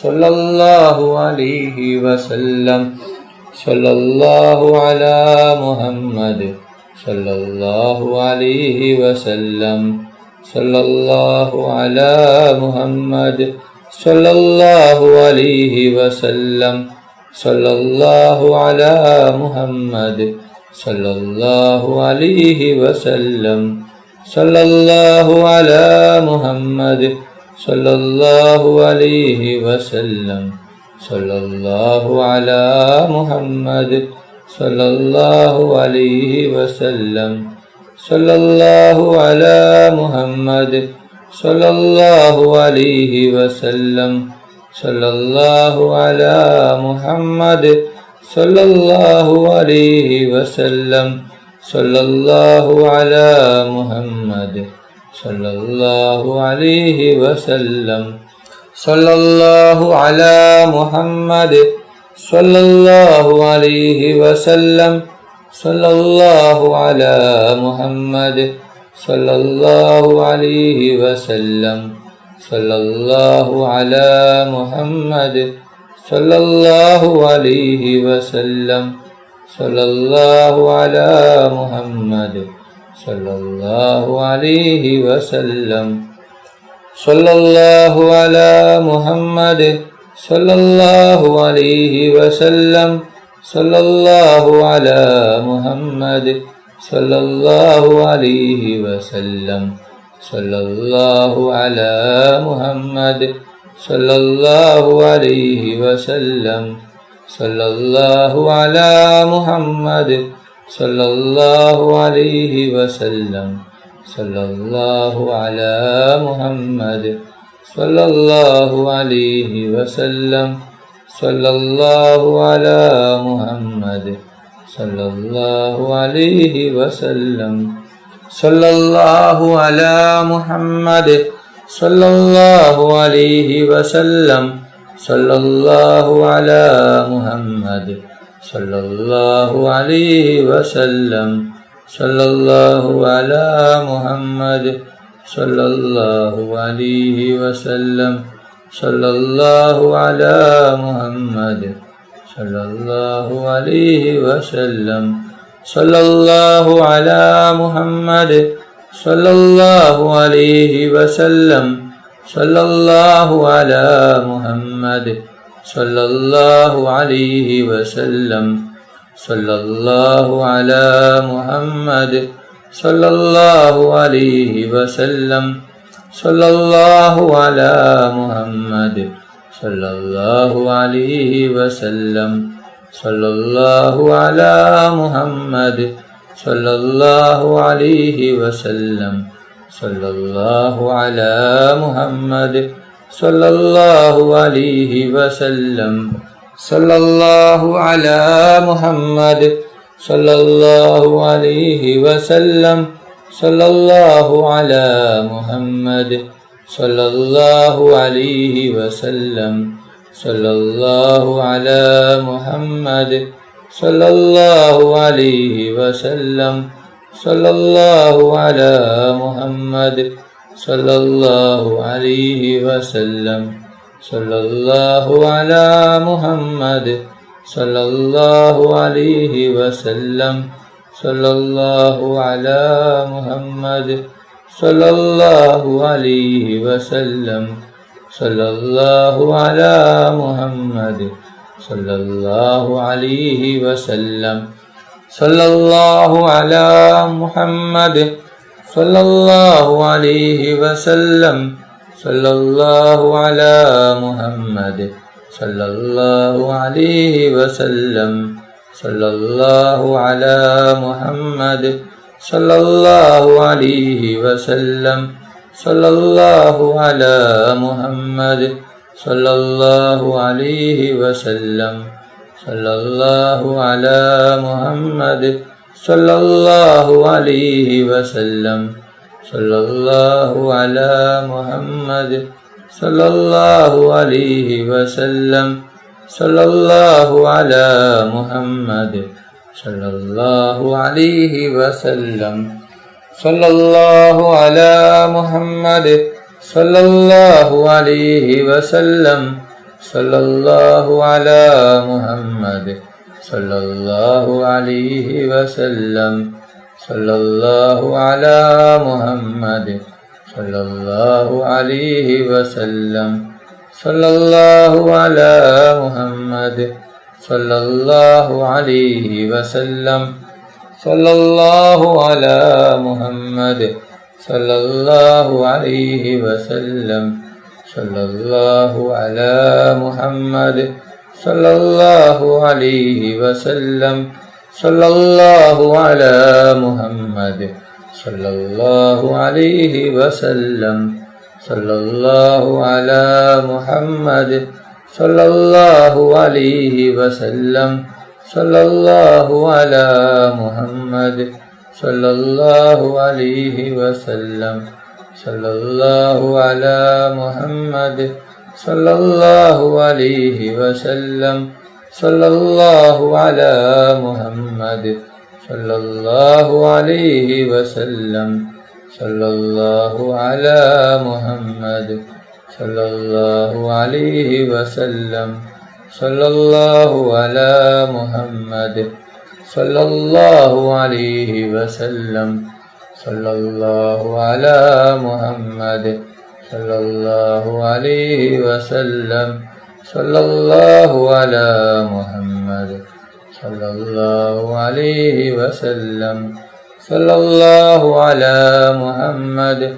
സല്ലല്ലാഹു അലൈഹി വസല്ലം. സല്ലല്ലാഹു അലാ മുഹമ്മദ് സല്ലല്ലാഹു അലൈഹി വസല്ലം. സല്ലല്ലാഹു അലാ മുഹമ്മദ് സല്ലല്ലാഹു അലൈഹി വസല്ലം. സല്ലല്ലാഹു അലാ മുഹമ്മദ് സല്ലല്ലാഹു അലൈഹി വസല്ലം. സല്ലല്ലാഹു അലാ മുഹമ്മദ് സല്ലല്ലാഹു അലൈഹി വസല്ലം. സല്ലല്ലാഹു അലാ മുഹമ്മദ് സല്ലല്ലാഹു അലൈഹി വസല്ലം. സല്ലല്ലാഹു അലാ മുഹമ്മദ് സല്ലല്ലാഹു അലൈഹി വസല്ലം. സല്ലല്ലാഹു അലാ മുഹമ്മദ് സല്ലല്ലാഹു അലൈഹി വസല്ലം. സല്ലല്ലാഹു അലാ മുഹമ്മദ് സല്ലല്ലാഹു അലൈഹി വസല്ലം. സല്ലല്ലാഹു അലാ മുഹമ്മദ് സല്ലല്ലാഹു അലൈഹി വസല്ലം. സല്ലല്ലാഹു അലാ മുഹമ്മദ് സല്ലല്ലാഹു അലൈഹി വസല്ലം. സല്ലല്ലാഹു അലാ മുഹമ്മദ് സല്ലല്ലാഹു അലൈഹി വസല്ലം. സല്ലല്ലാഹു അലാ മുഹമ്മദ് സല്ലല്ലാഹു അലൈഹി വസല്ലം. സല്ലല്ലാഹു അലാ മുഹമ്മദ് സല്ലല്ലാഹു അലൈഹി വസല്ലം. സല്ലല്ലാഹു അലാ മുഹമ്മദ് സല്ലല്ലാഹു അലൈഹി വസല്ലം. സല്ലല്ലാഹു അലാ മുഹമ്മദ് സല്ലല്ലാഹു അലൈഹി വസല്ലം. സല്ലല്ലാഹു അലാ മുഹമ്മദ് സല്ലല്ലാഹു അലൈഹി വസല്ലം. സല്ലല്ലാഹു അലാ മുഹമ്മദ് സല്ലല്ലാഹു അലൈഹി വസല്ലം. സല്ലല്ലാഹു അലാ മുഹമ്മദ് സല്ലല്ലാഹു അലൈഹി വസല്ലം. സല്ലല്ലാഹു അലാ മുഹമ്മദ് സല്ലല്ലാഹു അലൈഹി വസല്ലം. സല്ലല്ലാഹു അലാ മുഹമ്മദ് സല്ലല്ലാഹു അലൈഹി വസല്ലം. സല്ലല്ലാഹു അലാ മുഹമ്മദ് സല്ലല്ലാഹു അലൈഹി വസല്ലം. സല്ലല്ലാഹു അലാ മുഹമ്മദ് സല്ലല്ലാഹു അലൈഹി വസല്ലം. സല്ലല്ലാഹു അലാ മുഹമ്മദ് സല്ലല്ലാഹു അലൈഹി വസല്ലം. സല്ലല്ലാഹു അലാ മുഹമ്മദ് സല്ലല്ലാഹു അലൈഹി വസല്ലം. സല്ലല്ലാഹു അലാ മുഹമ്മദ് സല്ലല്ലാഹു അലൈഹി വസല്ലം. സല്ലല്ലാഹു അലാ മുഹമ്മദ് സല്ലല്ലാഹു അലൈഹി വസല്ലം. സല്ലല്ലാഹു അലാ മുഹമ്മദ് സല്ലല്ലാഹു അലൈഹി വസല്ലം. സല്ലല്ലാഹു അലാ മുഹമ്മദ് സല്ലല്ലാഹു അലൈഹി വസല്ലം. സല്ലല്ലാഹു അലാ മുഹമ്മദ് സല്ലല്ലാഹു അലൈഹി വസല്ലം. സല്ലല്ലാഹു അലാ മുഹമ്മദ് സല്ലല്ലാഹു അലൈഹി വസല്ലം. സല്ലല്ലാഹു അലാ മുഹമ്മദ് സല്ലല്ലാഹു അലൈഹി വസല്ലം. സല്ലല്ലാഹു അലാ മുഹമ്മദ് സല്ലല്ലാഹു അലൈഹി വസല്ലം. സല്ലല്ലാഹു അലാ മുഹമ്മദ് സല്ലല്ലാഹു അലൈഹി വസല്ലം. സല്ലല്ലാഹു അലാ മുഹമ്മദ് സല്ലല്ലാഹു അലൈഹി വസല്ലം. സല്ലല്ലാഹു അലാ മുഹമ്മദ് സല്ലല്ലാഹു അലൈഹി വസല്ലം. സല്ലല്ലാഹു അലാ മുഹമ്മദ് സല്ലല്ലാഹു അലൈഹി വസല്ലം. സല്ലല്ലാഹു അലാ മുഹമ്മദ് സല്ലല്ലാഹു അലൈഹി വസല്ലം. സല്ലല്ലാഹു അലാ മുഹമ്മദ് സല്ലല്ലാഹു അലൈഹി വസല്ലം. സല്ലല്ലാഹു അലാ മുഹമ്മദ് സല്ലല്ലാഹു അലൈഹി വസല്ലം. സല്ലല്ലാഹു അലാ മുഹമ്മദ് സല്ലല്ലാഹു അലൈഹി വസല്ലം. സല്ലല്ലാഹു അലാ മുഹമ്മദ് സല്ലല്ലാഹു അലൈഹി വസല്ലം. സല്ലല്ലാഹു അലാ മുഹമ്മദ് സല്ലല്ലാഹു അലൈഹി വസല്ലം. സല്ലല്ലാഹു അലാ മുഹമ്മദ് സല്ലല്ലാഹു അലൈഹി വസല്ലം. സല്ലല്ലാഹു അലാ മുഹമ്മദ് സല്ലല്ലാഹു അലൈഹി വസല്ലം സല്ലല്ലാഹു അലാ മുഹമ്മദ് സല്ലല്ലാഹു അലൈഹി വസല്ലം സല്ലല്ലാഹു അലാ മുഹമ്മദ് സല്ലല്ലാഹു അലൈഹി വസല്ലം സല്ലല്ലാഹു അലാ മുഹമ്മദ് സല്ലല്ലാഹു അലൈഹി വസല്ലം സല്ലല്ലാഹു അലാ മുഹമ്മദ് സല്ലല്ലാഹു അലൈഹി വസല്ലം സല്ലല്ലാഹു അലാ മുഹമ്മദ് സല്ലല്ലാഹു അലൈഹി വസല്ലം സല്ലല്ലാഹു അലാ മുഹമ്മദ് സല്ലല്ലാഹു അലൈഹി വസല്ലം സല്ലല്ലാഹു അലാ മുഹമ്മദ് സല്ലല്ലാഹു അലൈഹി വസല്ലം സല്ലല്ലാഹു അലാ മുഹമ്മദ് സല്ലല്ലാഹു അലൈഹി വസല്ലം സല്ലല്ലാഹു അലാ മുഹമ്മദ് സല്ലല്ലാഹു അലൈഹി വസല്ലം സല്ലല്ലാഹു അലാ മുഹമ്മദ് സല്ലല്ലാഹു അലൈഹി വസല്ലം സല്ലല്ലാഹു അലാ മുഹമ്മദ് സല്ലല്ലാഹു അലൈഹി വസല്ലം സല്ലല്ലാഹു അലാ മുഹമ്മദ് സല്ലല്ലാഹു അലൈഹി വസല്ലം സല്ലല്ലാഹു അലാ മുഹമ്മദ് സല്ലല്ലാഹു അലൈഹി വസല്ലം സല്ലല്ലാഹു അലാ മുഹമ്മദ്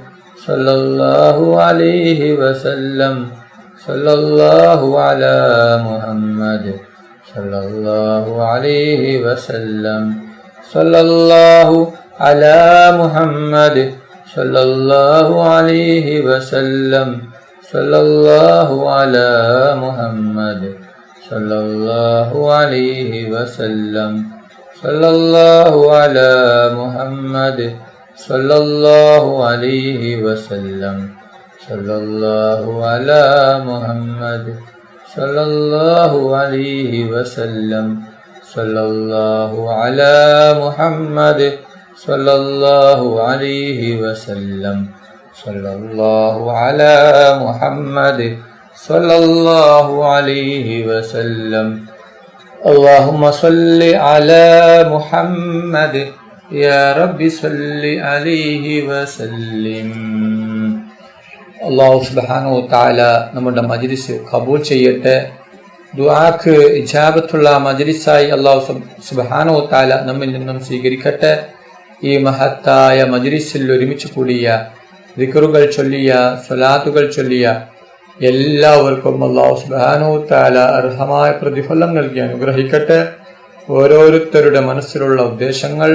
സല്ലല്ലാഹു അലൈഹി വസല്ലം സല്ലല്ലാഹു അലാ മുഹമ്മദ് സല്ലല്ലാഹു അലൈഹി വസല്ലം സല്ലല്ലാഹു അലാ മുഹമ്മദ് സല്ലല്ലാഹു അലൈഹി വസല്ലം സല്ലല്ലാഹു അലാ മുഹമ്മദ് സല്ലല്ലാഹു അലൈഹി വസല്ലം സല്ലല്ലാഹു അലാ മുഹമ്മദ് സല്ലല്ലാഹു അലൈഹി വസല്ലം സല്ലല്ലാഹു അലാ മുഹമ്മദ് സല്ലല്ലാഹു അലൈഹി വസല്ലം സല്ലല്ലാഹു അലാ മുഹമ്മദ് സല്ലല്ലാഹു അലൈഹി വസല്ലം സല്ലല്ലാഹു അലാ മുഹമ്മദ് സല്ലല്ലാഹു അലൈഹി വസല്ലം اللهم صل على محمد يا رب صل عليه وسلم. അല്ലാഹു സുബ്ഹാനഹു വ തആല നമ്മുടെ മജ്ലിസ് ഖബൂൽ ചെയ്യട്ടെ. ദുആക്ക് ഇജാബത്തുള്ള മജ്ലിസായി അല്ലാഹു സുബ്ഹാനഹു വ തആല നമ്മിൽ നിന്നും സ്വീകരിക്കട്ടെ. ഈ മഹത്തായ മജ്ലിസിൽ ഒരുമിച്ച് കൂടിയ ദിക്റുകൾ ചൊല്ലിയ സ്വലാത്തുകൾ ചൊല്ലിയ എല്ലാവർക്കും അല്ലാഹു സുബ്ഹാനഹു വ തആല അർഹമായ പ്രതിഫലം നൽകി അനുഗ്രഹിക്കട്ടെ. ഓരോരുത്തരുടെ മനസ്സിലുള്ള ഉദ്ദേശങ്ങൾ,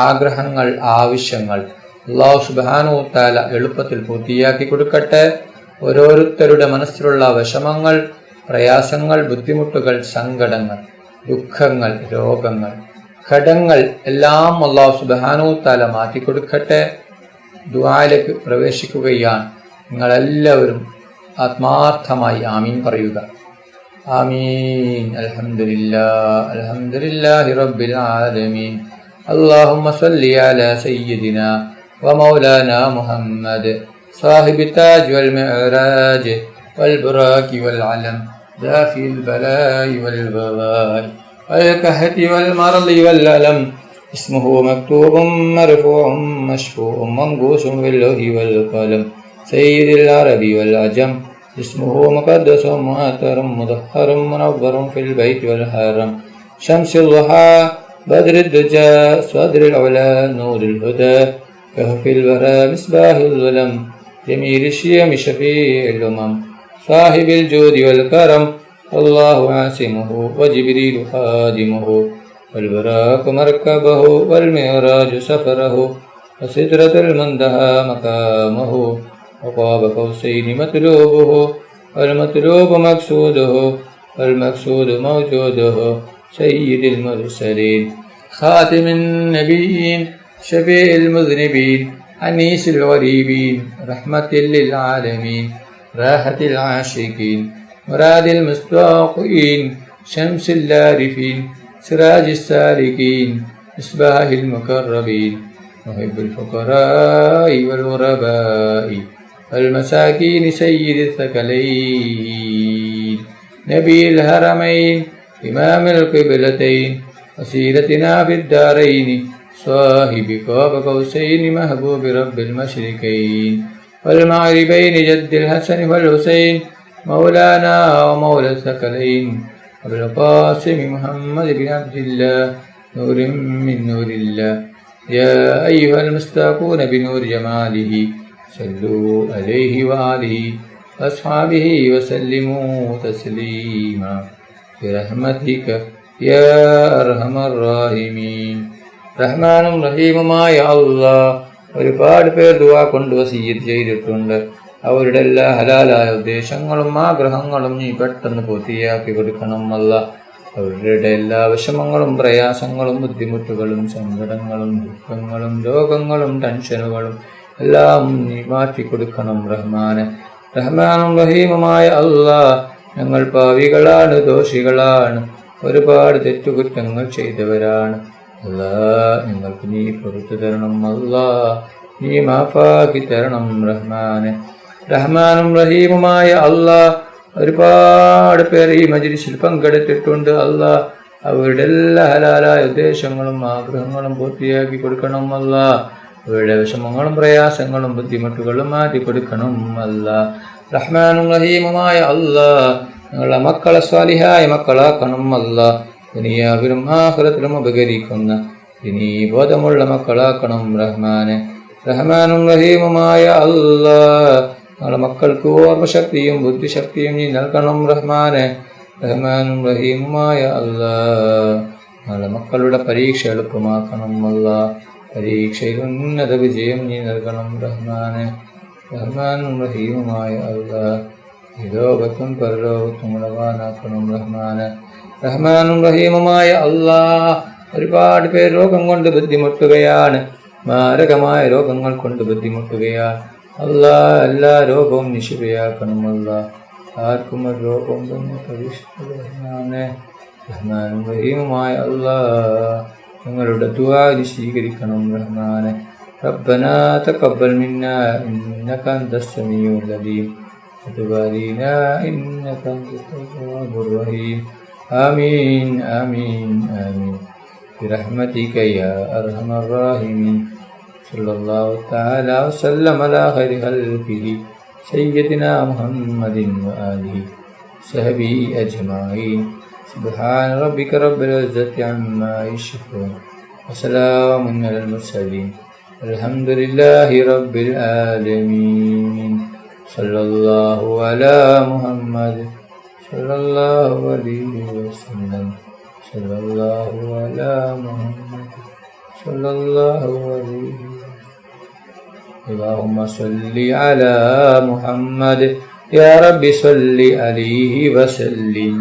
ആഗ്രഹങ്ങൾ, ആവശ്യങ്ങൾ അല്ലാഹു സുബ്ഹാനഹു വ തആല എളുപ്പത്തിൽ പൂർത്തിയാക്കി കൊടുക്കട്ടെ. ഓരോരുത്തരുടെ മനസ്സിലുള്ള വിഷമങ്ങൾ, പ്രയാസങ്ങൾ, ബുദ്ധിമുട്ടുകൾ, സങ്കടങ്ങൾ, ദുഃഖങ്ങൾ, രോഗങ്ങൾ, ഘടങ്ങൾ എല്ലാം അല്ലാഹു സുബ്ഹാനഹു വ തആല മാറ്റിക്കൊടുക്കട്ടെ. ദുആയിലേക്ക് പ്രവേശിക്കുകയാണ്. നിങ്ങളെല്ലാവരും ആത്മാർത്ഥമായി ആമീൻ പറയുക. ആമീൻ. അൽഹംദുലില്ലാഹ് അൽഹംദുലില്ലാഹി റബ്ബിൽ ആലമീൻ. اللهم صل على سيدنا ومولانا محمد صاحب التاج والمعراج والبراك والعلم دافي البلاء والبغاء والكهة والمرض والألم. اسمه مكتوب مرفوع مشفوع منقوش باللوح والقلم. سيد العرب والعجم. اسمه مقدس مؤثر مطهر منور في البيت والحرم. شمس الضحى بدر الدجى صدر العلا نور الهدى كهف الورى مصباح الظلم. جميل الشيم شفيع الأمم صاحب الجود والكرم. الله عاصمه وجبريل خادمه والبراق مركبه والمعراج سفره وسدرة المنتهى مقامه وقاب قوسين مطلوبه والمطلوب مقصوده والمقصود موجوده. سيد المرسلين خاتم النبيين شفيع المذنبين أنيس الغريبين رحمة للعالمين راحة العاشقين مراد المستوقين شمس العارفين سراج السالكين مصباح المقربين محب الفقراء والغرباء والمساكين سيد الثقلين. نبي الحرمين إمام القبلتين وسيلتنا في الدارين صاحب قاب قوسين محبوب رب المشركين والمغربين جد الحسن والحسين مولانا ومولى الثقلين أبو القاسم محمد بن عبد الله نور من نور الله يا أيها المستاقون بنور جماله صلوا عليه وآله وأصحابه وسلموا تسليما برحمتك يا أرحم الراحمين. റഹ്മാനും റഹീമുമായ അല്ലാഹ് ഒരുപാട് പേർ ദുആ കൊണ്ട് വസിയ്യത്ത് ചെയ്തിട്ടുണ്ട്. അവരുടെ എല്ലാ ഹലാലായ ഉദ്ദേശങ്ങളും ആഗ്രഹങ്ങളും നീ പെട്ടെന്ന് പൂർത്തിയാക്കി കൊടുക്കണം അല്ലാഹ്. അവരുടെ എല്ലാ വിഷമങ്ങളും പ്രയാസങ്ങളും ബുദ്ധിമുട്ടുകളും സങ്കടങ്ങളും ദുഃഖങ്ങളും രോഗങ്ങളും ടെൻഷനുകളും എല്ലാം നീ മാറ്റിക്കൊടുക്കണം റഹ്മാനെ. റഹ്മാനും റഹീമുമായ അല്ലാഹ്, ഞങ്ങൾ പാവികളാണ്, ദോഷികളാണ്, ഒരുപാട് തെറ്റുകുറ്റങ്ങൾ ചെയ്തവരാണ് അല്ലാഹ്. ഞങ്ങൾക്ക് നീ പുറത്തു തരണം അല്ലാഹ്, നീ മാഫാക്കി തരണം റഹ്മാനെ. റഹ്മാനും റഹീമുമായ അല്ലാഹ്, ഒരുപാട് പേർ ഈ മജ്‌ലിസിൽ പങ്കെടുത്തിട്ടുണ്ട് അല്ലാഹ്. അവരുടെ എല്ലാ ഹലാലായ ഉദ്ദേശങ്ങളും ആഗ്രഹങ്ങളും പൂർത്തിയാക്കി കൊടുക്കണം അല്ലാഹ്. അവരുടെ വിഷമങ്ങളും പ്രയാസങ്ങളും ബുദ്ധിമുട്ടുകളും മാറ്റി കൊടുക്കണം അല്ലാഹ്. റഹ്മാനും റഹീമുമായ അല്ലാഹ്, ഞങ്ങളുടെ മക്കളെ സ്വാലിഹായ മക്കളാക്കണം അല്ലാഹ്. ദുനിയാവിലും ആഖിറത്തിലും ഉപകരിക്കുന്ന ഇനി ബോധമുള്ള മക്കളാക്കണം റഹ്മാനെ. റഹ്മാനും റഹീമുമായ അല്ലാഹ്, ഞങ്ങളുടെ മക്കൾക്ക് ഓർമ്മശക്തിയും ബുദ്ധിശക്തിയും നീ നൽകണം റഹ്മാനെ. റഹ്മാനും റഹീമുമായ അല്ലാഹ്, ഞങ്ങളുടെ മക്കളുടെ പരീക്ഷ എളുപ്പമാക്കണം അല്ലാഹ്. പരീക്ഷയിൽ ഉന്നത വിജയം നീ നൽകണം റഹ്മാനെ. റഹ്മാനും റഹീമുമായ അല്ലാഹ്, ഈ ലോകത്തും പരലോകത്തും ഉളവാനാക്കണം റഹ്മാനെ. റഹ്മാനും റഹീമുമായ അല്ലാഹ്, ഒരുപാട് പേർ രോഗം കൊണ്ട് ബുദ്ധിമുട്ടുകയാണ്, മാരകമായ രോഗങ്ങൾ കൊണ്ട് ബുദ്ധിമുട്ടുകയാണ് അല്ലാഹ്. എല്ലാ രോഗവും നിശിവയാക്കണം അല്ലാഹ്. ആർക്കും ഒരു രോഗം തന്നെ പരീക്ഷിക്കണേ. റഹ്മാനും റഹീമുമായ അല്ലാഹ്, ഞങ്ങളുടെ ദുആ നീ സ്വീകരിക്കണം റഹ്മാനെ. ربنا تقبل منا إنك أنت السميع العليم وتب علينا إنك أنت التواب الرحيم. آمين آمين آمين برحمتك يا أرحم الراحمين. صلى الله تعالى وسلم على خير خلقه سيدنا محمد وآله وصحبه أجمعين. سبحان ربك رب العزة عما يصفون وسلام على المرسلين الحمد لله رب العالمين. صلى الله على محمد صلى الله عليه وسلم. صلى الله على محمد صلى الله عليه وسلم. اللهم صل على محمد يا رب صل عليه وسلم.